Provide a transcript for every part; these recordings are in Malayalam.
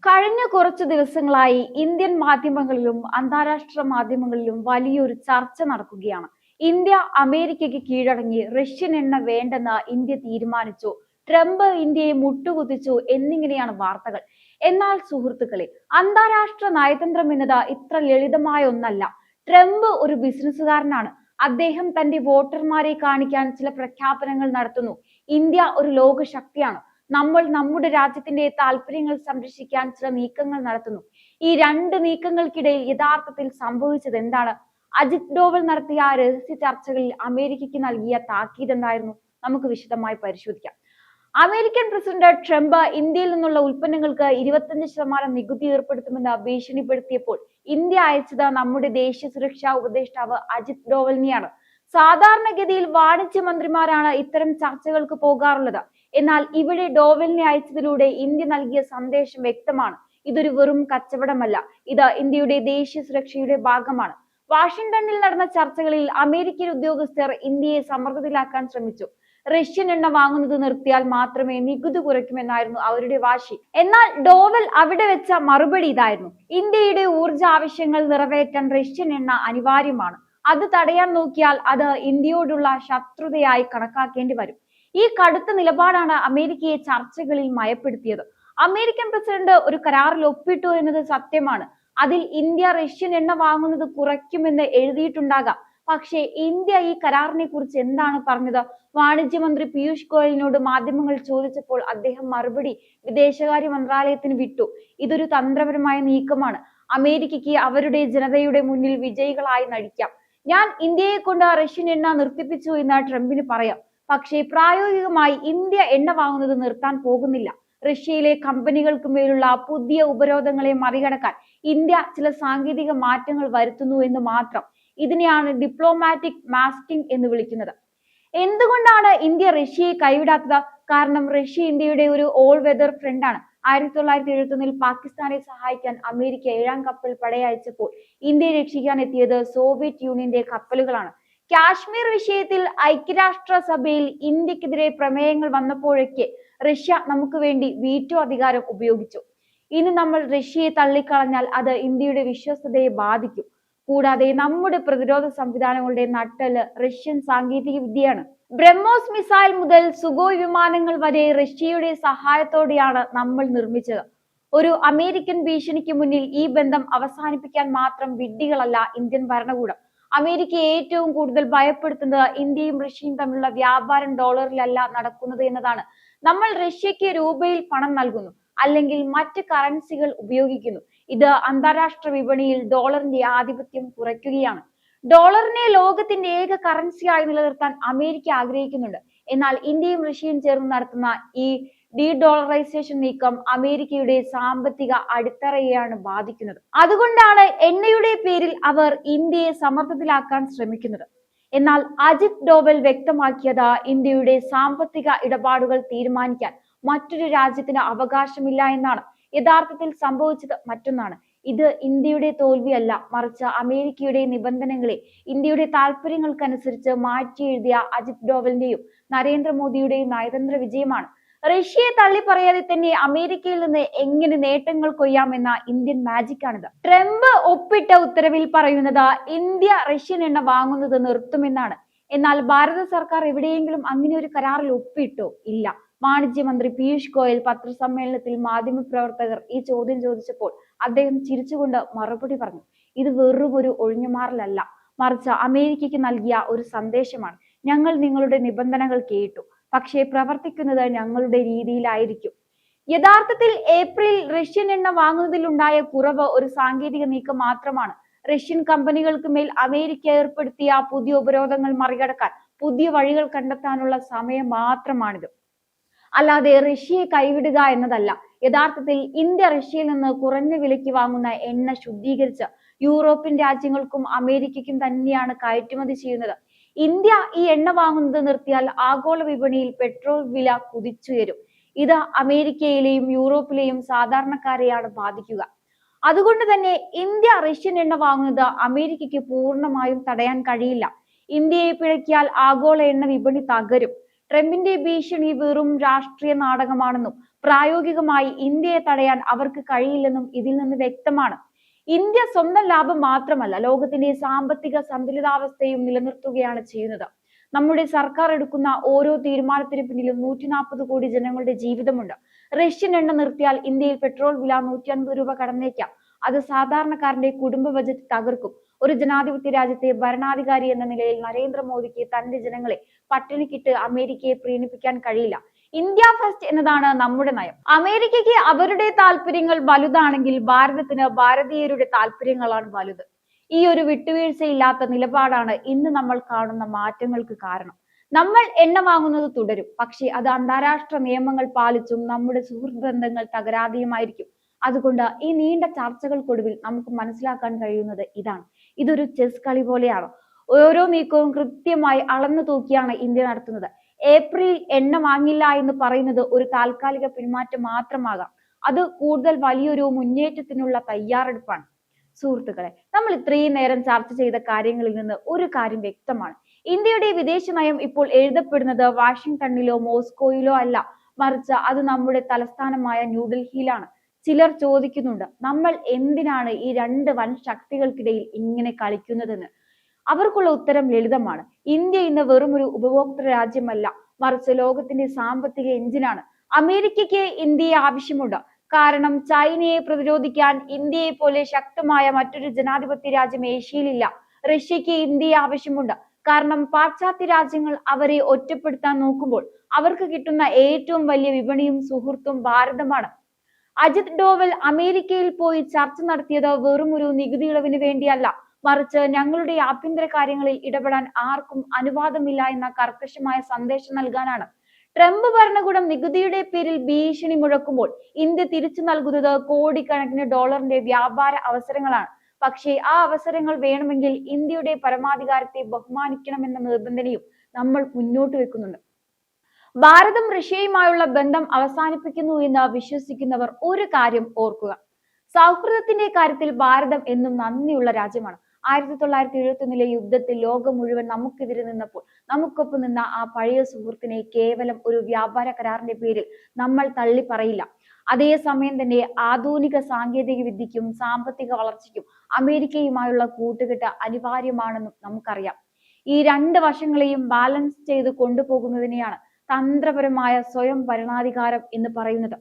കഴിഞ്ഞ കുറച്ചു ദിവസങ്ങളായി ഇന്ത്യൻ മാധ്യമങ്ങളിലും അന്താരാഷ്ട്ര മാധ്യമങ്ങളിലും വലിയൊരു ചർച്ച നടക്കുകയാണ്. ഇന്ത്യ അമേരിക്കയ്ക്ക് കീഴടങ്ങി റഷ്യൻ എണ്ണ വേണ്ടെന്ന് ഇന്ത്യ തീരുമാനിച്ചു, ട്രംപ് ഇന്ത്യയെ മുട്ടുകുത്തിച്ചു എന്നിങ്ങനെയാണ് വാർത്തകൾ. എന്നാൽ സുഹൃത്തുക്കളെ, അന്താരാഷ്ട്ര നയതന്ത്രം എന്നത് ഇത്ര ലളിതമായ ഒന്നല്ല. ട്രംപ് ഒരു ബിസിനസ്സുകാരനാണ്. അദ്ദേഹം തന്റെ വോട്ടർമാരെ കാണിക്കാൻ ചില പ്രഖ്യാപനങ്ങൾ നടത്തുന്നു. ഇന്ത്യ ഒരു ലോക ശക്തിയാണ്. നമ്മൾ നമ്മുടെ രാജ്യത്തിന്റെ താല്പര്യങ്ങൾ സംരക്ഷിക്കാൻ ചില നീക്കങ്ങൾ നടത്തുന്നു. ഈ രണ്ട് നീക്കങ്ങൾക്കിടയിൽ യഥാർത്ഥത്തിൽ സംഭവിച്ചത് എന്താണ്? അജിത് ഡോവൽ നടത്തിയ രഹസ്യ ചർച്ചകളിൽ അമേരിക്കയ്ക്ക് നൽകിയ താക്കീത് എന്തായിരുന്നു? നമുക്ക് വിശദമായി പരിശോധിക്കാം. അമേരിക്കൻ പ്രസിഡന്റ് ട്രംപ് ഇന്ത്യയിൽ നിന്നുള്ള ഉൽപ്പന്നങ്ങൾക്ക് 25% നികുതി ഏർപ്പെടുത്തുമെന്ന് ഭീഷണിപ്പെടുത്തിയപ്പോൾ ഇന്ത്യ അയച്ചത് നമ്മുടെ ദേശീയ സുരക്ഷാ ഉപദേഷ്ടാവ് അജിത് ഡോവലിനെയാണ്. സാധാരണഗതിയിൽ വാണിജ്യ മന്ത്രിമാരാണ് ഇത്തരം ചർച്ചകൾക്ക് പോകാറുള്ളത്. എന്നാൽ ഇവിടെ ഡോവലിനെ അയച്ചതിലൂടെ ഇന്ത്യ നൽകിയ സന്ദേശം വ്യക്തമാണ്. ഇതൊരു വെറും കച്ചവടമല്ല, ഇത് ഇന്ത്യയുടെ ദേശീയ സുരക്ഷയുടെ ഭാഗമാണ്. വാഷിംഗ്ടണിൽ നടന്ന ചർച്ചകളിൽ അമേരിക്കൻ ഉദ്യോഗസ്ഥർ ഇന്ത്യയെ സമ്മർദ്ദത്തിലാക്കാൻ ശ്രമിച്ചു. റഷ്യൻ എണ്ണ വാങ്ങുന്നത് നിർത്തിയാൽ മാത്രമേ നികുതി കുറയ്ക്കുമെന്നായിരുന്നു അവരുടെ വാശി. എന്നാൽ ഡോവൽ അവിടെ വെച്ച മറുപടി ഇതായിരുന്നു: ഇന്ത്യയുടെ ഊർജ ആവശ്യങ്ങൾ നിറവേറ്റാൻ റഷ്യൻ എണ്ണ അനിവാര്യമാണ്. അത് തടയാൻ നോക്കിയാൽ അത് ഇന്ത്യയോടുള്ള ശത്രുതയായി കണക്കാക്കേണ്ടി വരും. ഈ കടുത്ത നിലപാടാണ് അമേരിക്കയെ ചർച്ചകളിൽ മയപ്പെടുത്തിയത്. അമേരിക്കൻ പ്രസിഡന്റ് ഒരു കരാറിൽ ഒപ്പിട്ടു എന്നത് സത്യമാണ്. അതിൽ ഇന്ത്യ റഷ്യൻ എണ്ണ വാങ്ങുന്നത് കുറയ്ക്കുമെന്ന് എഴുതിയിട്ടുണ്ടാകാം. പക്ഷേ ഇന്ത്യ ഈ കരാറിനെ കുറിച്ച് എന്താണ് പറഞ്ഞത്? വാണിജ്യമന്ത്രി പീയൂഷ് ഗോയലിനോട് മാധ്യമങ്ങൾ ചോദിച്ചപ്പോൾ അദ്ദേഹം മറുപടി വിദേശകാര്യ മന്ത്രാലയത്തിന് വിട്ടു. ഇതൊരു തന്ത്രപരമായ നീക്കമാണ്. അമേരിക്കയ്ക്ക് അവരുടെ ജനതയുടെ മുന്നിൽ വിജയികളായി നടിക്കാം. ഞാൻ ഇന്ത്യയെ കൊണ്ട് റഷ്യൻ എണ്ണ നിർത്തിപ്പിച്ചു എന്ന് ട്രംപിന് പറയാം. പക്ഷേ പ്രായോഗികമായി ഇന്ത്യ എണ്ണ വാങ്ങുന്നത് നിർത്താൻ പോകുന്നില്ല. റഷ്യയിലെ കമ്പനികൾക്ക് മേലുള്ള പുതിയ ഉപരോധങ്ങളെ മറികടക്കാൻ ഇന്ത്യ ചില സാങ്കേതിക മാറ്റങ്ങൾ വരുത്തുന്നു എന്ന് മാത്രം. ഇതിനെയാണ് ഡിപ്ലോമാറ്റിക് മാസ്കിംഗ് എന്ന് വിളിക്കുന്നത്. എന്തുകൊണ്ടാണ് ഇന്ത്യ റഷ്യയെ കൈവിടാത്തത്? കാരണം റഷ്യ ഇന്ത്യയുടെ ഒരു ഓൾ വെതർ ഫ്രണ്ടാണ്. 1971 പാകിസ്ഥാനെ സഹായിക്കാൻ അമേരിക്ക 7ാം കപ്പൽ പടയച്ചപ്പോൾ ഇന്ത്യയെ രക്ഷിക്കാൻ എത്തിയത് സോവിയറ്റ് യൂണിയന്റെ കപ്പലുകളാണ്. കാശ്മീർ വിഷയത്തിൽ ഐക്യരാഷ്ട്ര സഭയിൽ ഇന്ത്യക്കെതിരെ പ്രമേയങ്ങൾ വന്നപ്പോഴൊക്കെ റഷ്യ നമുക്ക് വേണ്ടി വീറ്റോ അധികാരം ഉപയോഗിച്ചു. ഇനി നമ്മൾ റഷ്യയെ തള്ളിക്കളഞ്ഞാൽ അത് ഇന്ത്യയുടെ വിശ്വസ്തതയെ ബാധിക്കും. കൂടാതെ നമ്മുടെ പ്രതിരോധ സംവിധാനങ്ങളുടെ നട്ടെല്ല് റഷ്യൻ സാങ്കേതിക വിദ്യയാണ്. ബ്രഹ്മോസ് മിസൈൽ മുതൽ സുഖോയ് വിമാനങ്ങൾ വരെ റഷ്യയുടെ സഹായത്തോടെയാണ് നമ്മൾ നിർമ്മിച്ചത്. ഒരു അമേരിക്കൻ ഭീഷണിക്ക് മുന്നിൽ ഈ ബന്ധം അവസാനിപ്പിക്കാൻ മാത്രം വിഡ്ഢികളല്ല ഇന്ത്യൻ ഭരണകൂടം. അമേരിക്കയെ ഏറ്റവും കൂടുതൽ ഭയപ്പെടുത്തുന്നത് ഇന്ത്യയും റഷ്യയും തമ്മിലുള്ള വ്യാപാരം ഡോളറിലല്ല നടക്കുന്നത് എന്നതാണ്. നമ്മൾ റഷ്യക്ക് രൂപയിൽ പണം നൽകുന്നു, അല്ലെങ്കിൽ മറ്റ് കറൻസികൾ ഉപയോഗിക്കുന്നു. ഇത് അന്താരാഷ്ട്ര വിപണിയിൽ ഡോളറിന്റെ ആധിപത്യം കുറയ്ക്കുകയാണ്. ഡോളറിനെ ലോകത്തിന്റെ ഏക കറൻസിയായി നിലനിർത്താൻ അമേരിക്ക ആഗ്രഹിക്കുന്നുണ്ട്. എന്നാൽ ഇന്ത്യയും റഷ്യയും ചേർന്ന് നടത്തുന്ന ഈ ഡോളറൈസേഷൻ നീക്കം അമേരിക്കയുടെ സാമ്പത്തിക അടിത്തറയെയാണ് ബാധിക്കുന്നത്. അതുകൊണ്ടാണ് എണ്ണയുടെ പേരിൽ അവർ ഇന്ത്യയെ സമ്മർദ്ദത്തിലാക്കാൻ ശ്രമിക്കുന്നത്. എന്നാൽ അജിത് ഡോവൽ വ്യക്തമാക്കിയത് ഇന്ത്യയുടെ സാമ്പത്തിക ഇടപാടുകൾ തീരുമാനിക്കാൻ മറ്റൊരു രാജ്യത്തിന് അവകാശമില്ല എന്നാണ്. യഥാർത്ഥത്തിൽ സംഭവിച്ചത് മറ്റൊന്നാണ്. ഇത് ഇന്ത്യയുടെ തോൽവിയല്ല, മറിച്ച് അമേരിക്കയുടെ നിബന്ധനകളെ ഇന്ത്യയുടെ താല്പര്യങ്ങൾക്കനുസരിച്ച് മാറ്റി എഴുതിയ അജിത് ഡോവലിന്റെയും നരേന്ദ്രമോദിയുടെയും നയതന്ത്ര വിജയമാണ്. റഷ്യയെ തള്ളി പറയാതെ തന്നെ അമേരിക്കയിൽ നിന്ന് എങ്ങനെ നേട്ടങ്ങൾ കൊയ്യാമെന്ന ഇന്ത്യൻ മാജിക് ആണിത്. ട്രംപ് ഒപ്പിട്ട ഉത്തരവിൽ പറയുന്നത് ഇന്ത്യ റഷ്യൻ എണ്ണ വാങ്ങുന്നത് നിർത്തുമെന്നാണ്. എന്നാൽ ഭാരത സർക്കാർ എവിടെയെങ്കിലും അങ്ങനെ ഒരു കരാറിൽ ഒപ്പിട്ടോ? ഇല്ല. വാണിജ്യമന്ത്രി പീയൂഷ് ഗോയൽ പത്രസമ്മേളനത്തിൽ മാധ്യമപ്രവർത്തകർ ഈ ചോദ്യം ചോദിച്ചപ്പോൾ അദ്ദേഹം ചിരിച്ചുകൊണ്ട് മറുപടി പറഞ്ഞു: ഇത് വെറും ഒരു ഒഴിഞ്ഞുമാറലല്ല, മറിച്ച് അമേരിക്കയ്ക്ക് നൽകിയ ഒരു സന്ദേശമാണ്. ഞങ്ങൾ നിങ്ങളുടെ നിബന്ധനകൾ കേട്ടു, പക്ഷേ പ്രവർത്തിക്കുന്നത് ഞങ്ങളുടെ രീതിയിലായിരിക്കും. യഥാർത്ഥത്തിൽ ഏപ്രിലിൽ റഷ്യൻ എണ്ണ വാങ്ങുന്നതിലുണ്ടായ കുറവ് ഒരു സാങ്കേതിക നീക്കം മാത്രമാണ്. റഷ്യൻ കമ്പനികൾക്ക് മേൽ അമേരിക്ക ഏർപ്പെടുത്തിയ പുതിയ ഉപരോധങ്ങൾ മറികടക്കാൻ പുതിയ വഴികൾ കണ്ടെത്താനുള്ള സമയം മാത്രമാണിത്. അല്ലാതെ റഷ്യയെ കൈവിടുക എന്നതല്ല. യഥാർത്ഥത്തിൽ ഇന്ത്യ റഷ്യയിൽ നിന്ന് കുറഞ്ഞ വിലയ്ക്ക് വാങ്ങുന്ന എണ്ണ ശുദ്ധീകരിച്ച് യൂറോപ്യൻ രാജ്യങ്ങൾക്കും അമേരിക്കയ്ക്കും തന്നെയാണ് കയറ്റുമതി ചെയ്യുന്നത്. ഇന്ത്യ ഈ എണ്ണ വാങ്ങുന്നത് നിർത്തിയാൽ ആഗോള വിപണിയിൽ പെട്രോൾ വില കുതിച്ചുയരും. ഇത് അമേരിക്കയിലെയും യൂറോപ്പിലെയും സാധാരണക്കാരെയാണ് ബാധിക്കുക. അതുകൊണ്ട് തന്നെ ഇന്ത്യ റഷ്യൻ എണ്ണ വാങ്ങുന്നത് അമേരിക്കയ്ക്ക് പൂർണ്ണമായും തടയാൻ കഴിയില്ല. ഇന്ത്യയെ പിഴക്കിയാൽ ആഗോള എണ്ണ വിപണി തകരും. ട്രംപിന്റെ ഭീഷണി വെറും രാഷ്ട്രീയ നാടകമാണെന്നും പ്രായോഗികമായി ഇന്ത്യയെ തടയാൻ അവർക്ക് കഴിയില്ലെന്നും ഇതിൽ നിന്ന് വ്യക്തമാണ്. ഇന്ത്യ സ്വന്തം ലാഭം മാത്രമല്ല, ലോകത്തിന്റെ സാമ്പത്തിക സന്തുലിതാവസ്ഥയും നിലനിർത്തുകയാണ് ചെയ്യുന്നത്. നമ്മുടെ സർക്കാർ എടുക്കുന്ന ഓരോ തീരുമാനത്തിന് പിന്നിലും 140 കോടി ജനങ്ങളുടെ ജീവിതമുണ്ട്. റഷ്യൻ എണ്ണ നിർത്തിയാൽ ഇന്ത്യയിൽ പെട്രോൾ വില 150 രൂപ കടന്നേക്കാം. അത് സാധാരണക്കാരന്റെ കുടുംബ ബജറ്റ് തകർക്കും. ഒരു ജനാധിപത്യ രാജ്യത്തെ ഭരണാധികാരി എന്ന നിലയിൽ നരേന്ദ്രമോദിക്ക് തന്റെ ജനങ്ങളെ പട്ടിണിക്കിട്ട് അമേരിക്കയെ പ്രീണിപ്പിക്കാൻ കഴിയില്ല. ഇന്ത്യ ഫസ്റ്റ് എന്നതാണ് നമ്മുടെ നയം. അമേരിക്കയ്ക്ക് അവരുടെ താല്പര്യങ്ങൾ വലുതാണെങ്കിൽ ഭാരതത്തിന് ഭാരതീയരുടെ താല്പര്യങ്ങളാണ് വലുത്. ഈ ഒരു വിട്ടുവീഴ്ചയില്ലാത്ത നിലപാടാണ് ഇന്ന് നമ്മൾ കാണുന്ന മാറ്റങ്ങൾക്ക് കാരണം. നമ്മൾ എണ്ണ വാങ്ങുന്നത് തുടരും, പക്ഷേ അത് അന്താരാഷ്ട്ര നിയമങ്ങൾ പാലിച്ചും നമ്മുടെ സുഹൃത്ത് ബന്ധങ്ങൾ തകരാതെയുമായിരിക്കും. അതുകൊണ്ട് ഈ നീണ്ട ചർച്ചകൾക്കൊടുവിൽ നമുക്ക് മനസ്സിലാക്കാൻ കഴിയുന്നത് ഇതാണ്: ഇതൊരു ചെസ് കളി പോലെയാണ്. ഓരോ നീക്കവും കൃത്യമായി അളന്നു തൂക്കിയാണ് ഇന്ത്യ നടത്തുന്നത്. ഏപ്രിൽ എണ്ണ വാങ്ങില്ല എന്ന് പറയുന്നത് ഒരു താൽക്കാലിക പിന്മാറ്റം മാത്രമാകാം. അത് കൂടുതൽ വലിയൊരു മുന്നേറ്റത്തിനുള്ള തയ്യാറെടുപ്പാണ്. സുഹൃത്തുക്കളെ, നമ്മൾ ഇത്രയും നേരം ചർച്ച ചെയ്ത കാര്യങ്ങളിൽ നിന്ന് ഒരു കാര്യം വ്യക്തമാണ്: ഇന്ത്യയുടെ വിദേശ നയം ഇപ്പോൾ എഴുതപ്പെടുന്നത് വാഷിംഗ്ടണിലോ മോസ്കോയിലോ അല്ല, മറിച്ച് അത് നമ്മുടെ തലസ്ഥാനമായ ന്യൂഡൽഹിയിലാണ്. ചിലർ ചോദിക്കുന്നുണ്ട്, നമ്മൾ എന്തിനാണ് ഈ രണ്ട് വൻ ശക്തികൾക്കിടയിൽ ഇങ്ങനെ കളിക്കുന്നതെന്ന്. അവർക്കുള്ള ഉത്തരം ലളിതമാണ്: ഇന്ത്യ ഇന്ന് വെറും ഒരു ഉപഭോക്തൃ രാജ്യമല്ല, മറിച്ച് ലോകത്തിന്റെ സാമ്പത്തിക എഞ്ചിനാണ്. അമേരിക്കയ്ക്ക് ഇന്ത്യയെ ആവശ്യമുണ്ട്, കാരണം ചൈനയെ പ്രതിരോധിക്കാൻ ഇന്ത്യയെ പോലെ ശക്തമായ മറ്റൊരു ജനാധിപത്യ രാജ്യം ഏഷ്യയിലില്ല. റഷ്യക്ക് ഇന്ത്യയെ ആവശ്യമുണ്ട്, കാരണം പാശ്ചാത്യ രാജ്യങ്ങൾ അവരെ ഒറ്റപ്പെടുത്താൻ നോക്കുമ്പോൾ അവർക്ക് കിട്ടുന്ന ഏറ്റവും വലിയ വിപണിയും സുഹൃത്തും ഭാരതമാണ്. അജിത് ഡോവൽ അമേരിക്കയിൽ പോയി ചർച്ച നടത്തിയത് വെറും ഒരു നികുതി ഇളവിന് വേണ്ടിയല്ല, മറിച്ച് ഞങ്ങളുടെ ആഭ്യന്തര കാര്യങ്ങളിൽ ഇടപെടാൻ ആർക്കും അനുവാദമില്ല എന്ന കർക്കശമായ സന്ദേശം നൽകാനാണ്. ട്രംപ് ഭരണകൂടം നികുതിയുടെ പേരിൽ ഭീഷണി മുഴക്കുമ്പോൾ ഇന്ത്യ തിരിച്ചു നൽകുന്നത് കോടിക്കണക്കിന് ഡോളറിന്റെ വ്യാപാര അവസരങ്ങളാണ്. പക്ഷേ ആ അവസരങ്ങൾ വേണമെങ്കിൽ ഇന്ത്യയുടെ പരമാധികാരത്തെ ബഹുമാനിക്കണമെന്ന നിബന്ധനയും നമ്മൾ മുന്നോട്ട് വെക്കുന്നുണ്ട്. ഭാരതം റഷ്യയുമായുള്ള ബന്ധം അവസാനിപ്പിക്കുന്നു എന്ന് വിശ്വസിക്കുന്നവർ ഒരു കാര്യം ഓർക്കുക: സൗഹൃദത്തിന്റെ കാര്യത്തിൽ ഭാരതം എന്നും നന്ദിയുള്ള രാജ്യമാണ്. 1971 യുദ്ധത്തിൽ ലോകം മുഴുവൻ നമുക്കെതിരെ നിന്നപ്പോൾ നമുക്കൊപ്പം നിന്ന ആ പഴയ സുഹൃത്തിനെ കേവലം ഒരു വ്യാപാര കരാറിന്റെ പേരിൽ നമ്മൾ തള്ളി പറയില്ല. അതേസമയം തന്നെ ആധുനിക സാങ്കേതിക വിദ്യയ്ക്കും സാമ്പത്തിക വളർച്ചയ്ക്കും അമേരിക്കയുമായുള്ള കൂട്ടുകെട്ട് അനിവാര്യമാണെന്നും നമുക്കറിയാം. ഈ രണ്ട് വശങ്ങളെയും ബാലൻസ് ചെയ്ത് കൊണ്ടുപോകുന്നതിനെയാണ് തന്ത്രപരമായ സ്വയം ഭരണാധികാരം എന്ന് പറയുന്നത്.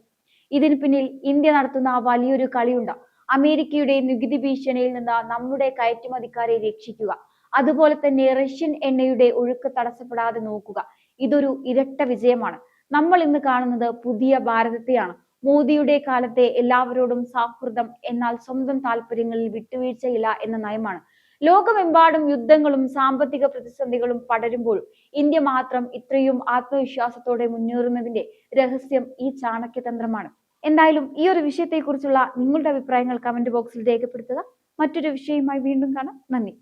ഇതിന് പിന്നിൽ ഇന്ത്യ നടത്തുന്ന വലിയൊരു കളിയുണ്ട്: അമേരിക്കയുടെ നികുതി ഭീഷണിയിൽ നിന്ന് നമ്മുടെ കയറ്റുമതിക്കാരെ രക്ഷിക്കുക, അതുപോലെ തന്നെ റഷ്യൻ എണ്ണയുടെ ഒഴുക്ക് തടസ്സപ്പെടാതെ നോക്കുക. ഇതൊരു ഇരട്ട വിജയമാണ്. നമ്മൾ ഇന്ന് കാണുന്നത് പുതിയ ഭാരതത്തെയാണ്. മോദിയുടെ കാലത്തെ എല്ലാവരോടും സൗഹൃദം, എന്നാൽ സ്വന്തം താല്പര്യങ്ങളിൽ വിട്ടുവീഴ്ചയില്ല എന്ന നയമാണ്. ലോകമെമ്പാടും യുദ്ധങ്ങളും സാമ്പത്തിക പ്രതിസന്ധികളും പടരുമ്പോഴും ഇന്ത്യ മാത്രം ഇത്രയും ആത്മവിശ്വാസത്തോടെ മുന്നേറുന്നതിന്റെ രഹസ്യം ഈ ചാണക്യതന്ത്രമാണ്. എന്തായാലും ഈ ഒരു വിഷയത്തെക്കുറിച്ചുള്ള നിങ്ങളുടെ അഭിപ്രായങ്ങൾ കമന്റ് ബോക്സിൽ രേഖപ്പെടുത്തുക. മറ്റൊരു വിഷയവുമായി വീണ്ടും കാണാം. നന്ദി.